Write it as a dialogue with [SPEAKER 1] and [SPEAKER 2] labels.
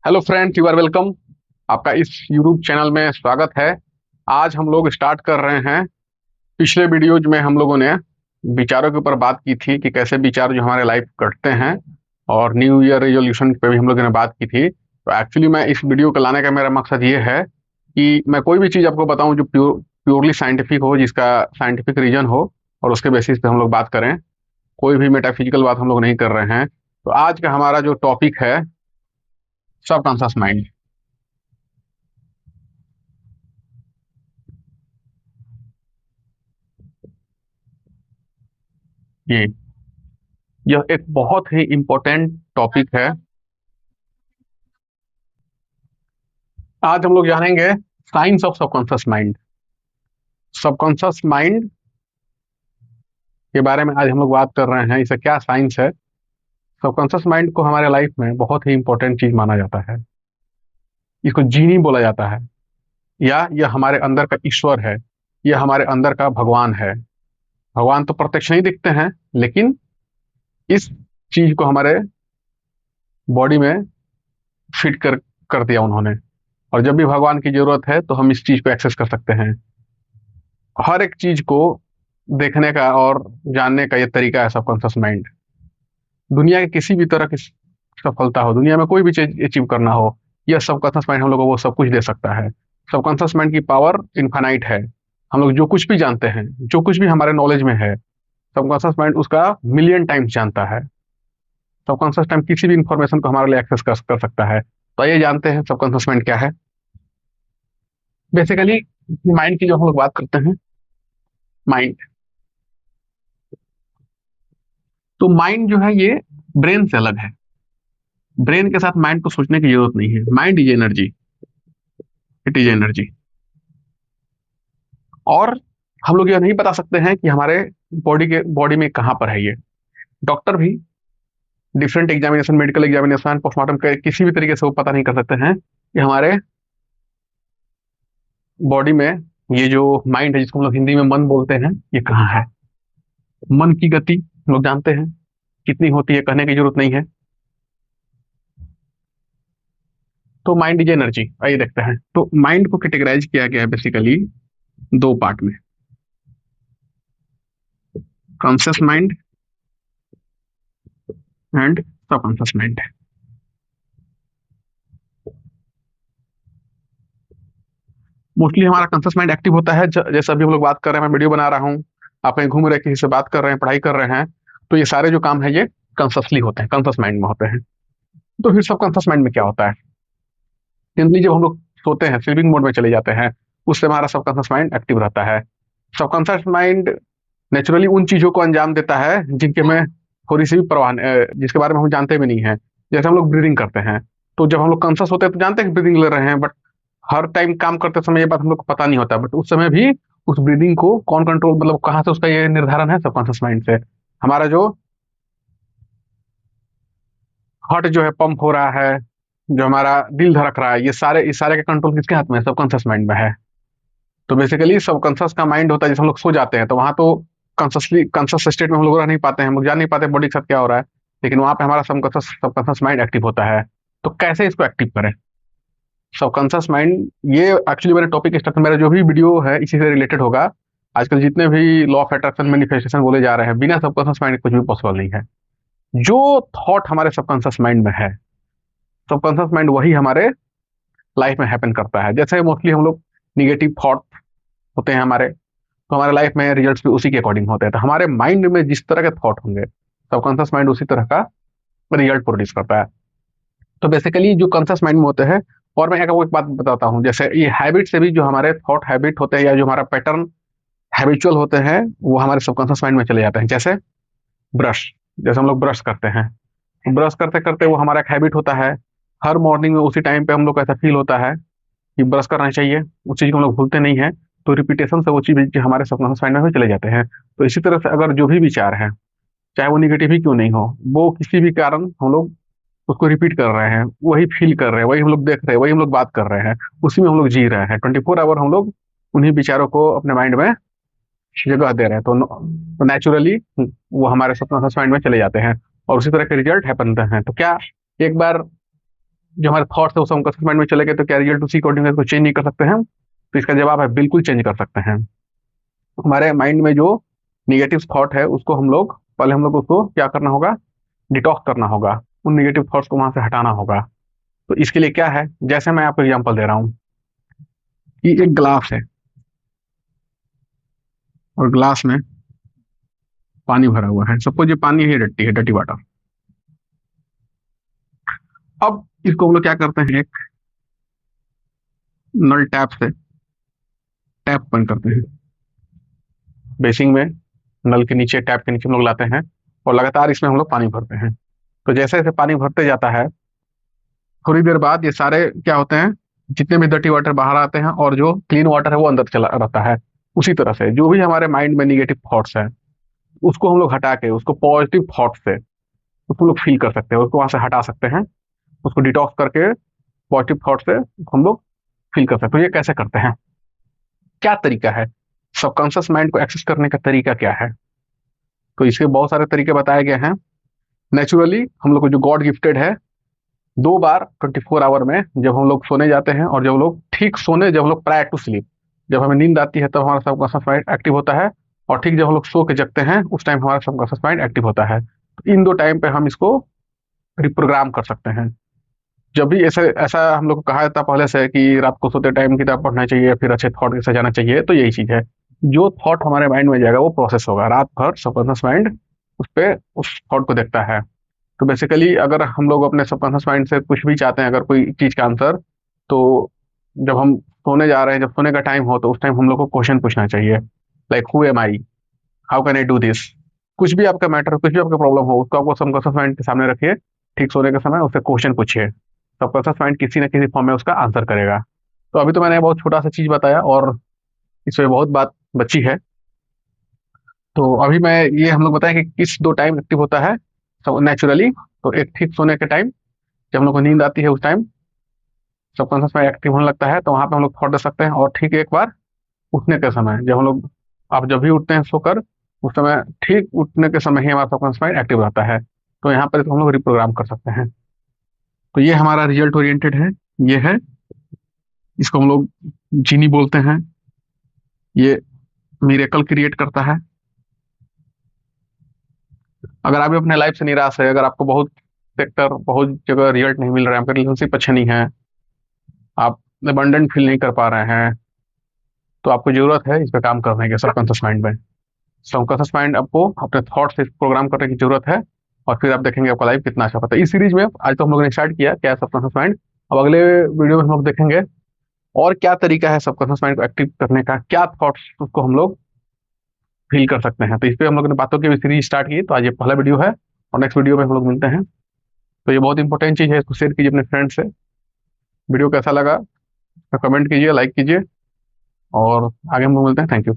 [SPEAKER 1] Hello friends, you are welcome. आपका इस YouTube channel में स्वागत है। आज हम लोग स्टार्ट कर रहे हैं। पिछले वीडियोज में हम लोगों ने विचारों के ऊपर बात की थी कि कैसे विचार जो हमारे लाइफ करते हैं, और न्यू ईयर रेजोल्यूशन पे भी हम लोगों ने बात की थी। तो एक्चुअली मैं इस वीडियो को लाने का मेरा मकसद ये है कि मैं कोई भी चीज़ आपको बताऊं जो प्योरली साइंटिफिक हो, जिसका साइंटिफिक रीजन हो, और उसके बेसिस पे हम लोग बात करें। कोई भी मेटाफिजिकल बात हम लोग नहीं कर रहे हैं। तो आज का हमारा जो टॉपिक है, सबकॉन्शियस माइंड। ये यह एक बहुत ही इम्पोर्टेंट टॉपिक है। आज हम लोग जानेंगे science of subconscious mind. Subconscious mind के बारे में आज हम लोग बात कर रहे हैं, इसे क्या साइंस है। सबकॉन्शियस माइंड को हमारे लाइफ में बहुत ही इम्पोर्टेंट चीज माना जाता है। इसको जीनी बोला जाता है, या यह हमारे अंदर का ईश्वर है, यह हमारे अंदर का भगवान है। भगवान तो प्रत्यक्ष नहीं दिखते हैं, लेकिन इस चीज को हमारे बॉडी में फिट कर दिया उन्होंने। और जब भी भगवान की जरूरत है तो हम इस चीज को एक्सेस कर सकते हैं। हर एक चीज को देखने का और जानने का ये तरीका है सबकॉन्शियस माइंड। दुनिया के किसी भी तरह की सफलता हो, दुनिया में कोई भी चीज अचीव करना हो, यह सबकॉन्शियस माइंड हम लोग को वो सब कुछ दे सकता है। सबकॉन्शियस माइंड की पावर इनफाइनाइट है। हम लोग जो कुछ भी जानते हैं, जो कुछ भी हमारे नॉलेज में है, सबकॉन्शियस माइंड उसका मिलियन टाइम्स जानता है। सबकॉन्शियस टाइम किसी भी इंफॉर्मेशन को हमारे लिए एक्सेस कर सकता है। तो ये जानते हैं सबकॉन्शियस माइंड क्या है। बेसिकली माइंड की जो हम लोग बात करते हैं, माइंड, तो माइंड जो है ये ब्रेन से अलग है। ब्रेन के साथ माइंड को सोचने की जरूरत नहीं है। Mind is energy, it is energy. और हम लोग यह नहीं बता सकते हैं कि हमारे बॉडी में कहाँ पर है ये। डॉक्टर भी different examination, medical examination, postmortem के किसी भी तरीके से वो पता नहीं कर सकते हैं कि हमारे बॉडी में ये जो माइंड है, जिसको हम लोग हिंदी में मन बोलते हैं, ये कहाँ है। मन की गति हम लोग जानते हैं कितनी होती है, कहने की जरूरत नहीं है। तो माइंड इज एनर्जी। आइए देखते हैं। तो माइंड को कैटेगराइज किया गया है बेसिकली दो पार्ट में, conscious mind and subconscious mind. Mostly हमारा कॉन्शियस माइंड एक्टिव होता है जैसे अभी हम लोग बात कर रहे हैं, मैं वीडियो बना रहा हूँ, आप कहीं घूम रहे हैं, किसी से बात कर रहे हैं, पढ़ाई कर रहे हैं। तो ये सारे जो काम है ये कॉन्शियसली होते हैं, कॉन्शियस माइंड में होते हैं। तो फिर सबकॉन्शियस माइंड में क्या होता है? सिंपली जब हम लोग सोते हैं, स्लीपिंग मोड में चले जाते हैं, उससे हमारा सबकॉन्शियस माइंड एक्टिव रहता है। सबकॉन्शियस माइंड नेचुरली उन चीजों को अंजाम देता है जिनके में थोड़ी सी भी जिसके बारे में हम जानते भी नहीं है। जैसे हम लोग ब्रीदिंग करते हैं, तो जब हम लोग कॉन्शियस होते हैं तो जानते हैं कि ब्रीदिंग ले रहे हैं, बट हर टाइम काम करते समय ये बात हम लोग को पता नहीं होता। बट उस समय भी उस ब्रीदिंग को कौन कंट्रोल, मतलब कहाँ से उसका ये निर्धारण है, सबकॉन्शियस माइंड से। हमारा जो हार्ट जो है पंप हो रहा है, जो हमारा दिल धड़क रहा है, ये सारे का कंट्रोल किसके हाथ में है? सबकॉन्शियस माइंड में है। तो बेसिकली सबकॉन्शियस का माइंड होता है, जैसे हम लोग सो जाते हैं तो वहां तो कॉन्शियस स्टेट में हम लोग रह नहीं पाते हैं, हम लोग जान नहीं पाते बॉडी के साथ क्या हो रहा है। लेकिन वहां पे हमारा सबकॉन्शियस माइंड एक्टिव होता है। तो कैसे इसको एक्टिव करें सबकॉन्शियस माइंड? ये एक्चुअली मेरे टॉपिक स्टार्ट, मेरा जो भी वीडियो है इसी से रिलेटेड होगा। आजकल जितने भी लॉ ऑफ अट्रैक्शन, मैनिफेस्टेशन बोले जा रहे हैं, बिना सबकॉन्शियस माइंड कुछ भी पॉसिबल नहीं है। जो थॉट हमारे सबकॉन्शियस माइंड में है, सबकॉन्शियस माइंड वही हमारे लाइफ में हैपन करता है। जैसे मोस्टली हम लोग निगेटिव थॉट होते हैं हमारे, तो हमारे लाइफ में रिजल्ट्स भी उसी के अकॉर्डिंग होते हैं। तो हमारे माइंड में जिस तरह के थॉट होंगे, सबकॉन्शियस माइंड उसी तरह का रिजल्ट प्रोड्यूस करता है। तो बेसिकली जो कॉन्शियस माइंड में होते हैं, और मैं आपको एक बात बताता हूँ, जैसे ये हैबिट से भी जो हमारे थॉट हैबिट होते हैं, या जो हमारा पैटर्न हैबिचुअल होते हैं, वो हमारे सबकॉन्शियस माइंड में चले जाते हैं। जैसे ब्रश, जैसे हम लोग ब्रश करते हैं, ब्रश करते करते वो हमारा एक हैबिट होता है। हर मॉर्निंग में उसी टाइम पे हम लोग को ऐसा फील होता है कि ब्रश करना चाहिए, उस चीज को हम लोग भूलते नहीं है। तो रिपीटेशन से वो चीज हमारे सबकॉन्शियस माइंड में भी चले जाते हैं। तो इसी तरह से अगर जो भी विचार है, चाहे वो निगेटिव ही क्यों नहीं हो, वो किसी भी कारण हम लोग उसको रिपीट कर रहे हैं, वही फील कर रहे हैं, वही हम लोग देख रहे हैं, वही हम लोग बात कर रहे हैं, उसी में हम लोग जी रहे हैं। 24 आवर हम लोग उन्हीं विचारों को अपने माइंड में जगह दे रहे हैं। तो नेचुरली वो हमारे सबकॉन्शियस माइंड में चले जाते हैं, और उसी तरह के रिजल्ट हैपन होते हैं। तो क्या एक बार जो हमारे थॉट्स है वो सबकॉन्शियस माइंड में चले गए तो क्या रिजल्ट उसी अकॉर्डिंग इसको चेंज नहीं कर सकते हैं? तो इसका जवाब है बिल्कुल चेंज कर सकते हैं। हमारे माइंड में जो निगेटिव थॉट है उसको हम लोग उसको क्या करना होगा? डिटॉक्स करना होगा, उन निगेटिव थॉट्स को वहां से हटाना होगा। तो इसके लिए क्या है, जैसे मैं आपको एग्जांपल दे रहा हूँ कि एक ग्लास है और ग्लास में पानी भरा हुआ है। सपोज ये पानी है, डट्टी है, डटी वाटर। अब इसको हम लोग क्या करते हैं, एक नल टैप से टैप बंद करते हैं। बेसिंग में नल के नीचे, टैप के नीचे हम लोग लाते हैं और लगातार इसमें हम लोग पानी भरते हैं। तो जैसे जैसे पानी भरते जाता है, थोड़ी देर बाद ये सारे क्या होते हैं, जितने भी डर्टी वाटर बाहर आते हैं और जो क्लीन वाटर है वो अंदर चला रहता है। उसी तरह से जो भी हमारे माइंड में निगेटिव थॉट्स है उसको हम लोग हटा के उसको पॉजिटिव थॉट से उसको लोग फील कर सकते हैं, उसको वहां से हटा सकते हैं, उसको डिटॉक्स करके पॉजिटिव थॉट से हम लोग फील कर सकते हैं। तो ये कैसे करते हैं, क्या तरीका है, सबकॉन्शियस माइंड को एक्सेस करने का तरीका क्या है? तो इसके बहुत सारे तरीके बताए गए हैं। नेचुरली हम लोग को जो गॉड गिफ्टेड है, 2 बार 24 आवर में जब हम लोग सोने जाते हैं और जब लोग ठीक सोने, जब हम लोग प्रायर टू स्लीप, जब हमें नींद आती है तब हमारा सबकॉन्शियस माइंड एक्टिव होता है, और ठीक जब हम लोग सो के जगते हैं उस टाइम हमारा सबकॉन्शियस माइंड एक्टिव होता है। तो इन 2 टाइम पे हम इसको रिप्रोग्राम कर सकते हैं। जब भी ऐसे ऐसा हम लोग को कहा जाता है पहले से कि रात को सोते टाइम किताब पढ़ना चाहिए, फिर अच्छे थॉट के साथ जाना चाहिए, तो यही चीज है। जो थॉट हमारे माइंड में जाएगा वो प्रोसेस होगा, रात भर सबकॉन्शियस माइंड उस पे उस थॉट को देखता है। तो बेसिकली अगर हम लोग अपने सबकॉन्शियस माइंड से कुछ भी चाहते हैं, अगर कोई चीज का आंसर, तो जब हम सोने जा रहे हैं, जब सोने का टाइम हो, तो उस टाइम हम लोग को क्वेश्चन पूछना चाहिए, like who am I, how can I do this. कुछ भी आपका मैटर, कुछ भी आपका प्रॉब्लम हो, उसको आपको सबकॉन्शियस माइंड के सामने रखिए, ठीक सोने के समय उससे क्वेश्चन पूछिए, सबकॉन्शियस माइंड किसी न किसी फॉर्म में उसका आंसर करेगा। तो अभी तो मैंने बहुत छोटा सा चीज बताया और इसमें बहुत बात बची है। तो अभी मैं ये हम लोग बताएं कि किस 2 टाइम एक्टिव होता है सब नेचुरली। तो एक ठीक सोने के टाइम, जब हम लोग को नींद आती है उस टाइम सबकॉन्शियस माइंड एक्टिव होने लगता है, तो वहां पे हम लोग थॉट दे सकते हैं। और ठीक एक बार उठने के समय, जब हम लोग, आप जब भी उठते हैं सोकर, उस समय ठीक उठने के समय ही हमारा सबकॉन्शियस माइंड एक्टिव रहता है। तो यहाँ पर इसको हम लोग रिप्रोग्राम कर सकते हैं। तो ये हमारा रिजल्ट ओरिएंटेड है, ये है, इसको हम लोग जीनी बोलते हैं। ये मिरेकल क्रिएट करता है। अगर आप भी अपने लाइफ से निराश है, अगर आपको बहुत सेक्टर, बहुत जगह रिजल्ट नहीं मिल रहा है, आपके रिलेशनशिप अच्छे नहीं है, आप अबंडेंट फील नहीं कर पा रहे हैं, तो आपको जरूरत है इस पे काम करने की, सबकॉन्शियस माइंड में। सबकॉन्शियस माइंड आपको अपने थॉट से प्रोग्राम करने की जरूरत है, और फिर आप देखेंगे आपका लाइफ कितना अच्छा होता है। इस सीरीज में आज तो हम लोगों ने स्टार्ट किया क्या है सबकॉन्शियस माइंड। अब अगले वीडियो में हम लोग देखेंगे और क्या तरीका है सबकॉन्शियस माइंड को एक्टिव करने का, क्या थॉट्स उसको हम लोग फील कर सकते हैं। तो इस पे हम लोगों ने बातों की सीरीज स्टार्ट की, तो आज ये पहला वीडियो है और नेक्स्ट वीडियो में हम लोग मिलते हैं। तो ये बहुत इंपॉर्टेंट चीज़ है, इसको शेयर कीजिए अपने फ्रेंड से। वीडियो कैसा लगा तो कमेंट कीजिए, लाइक कीजिए, और आगे हम लोग मिलते हैं। Thank you.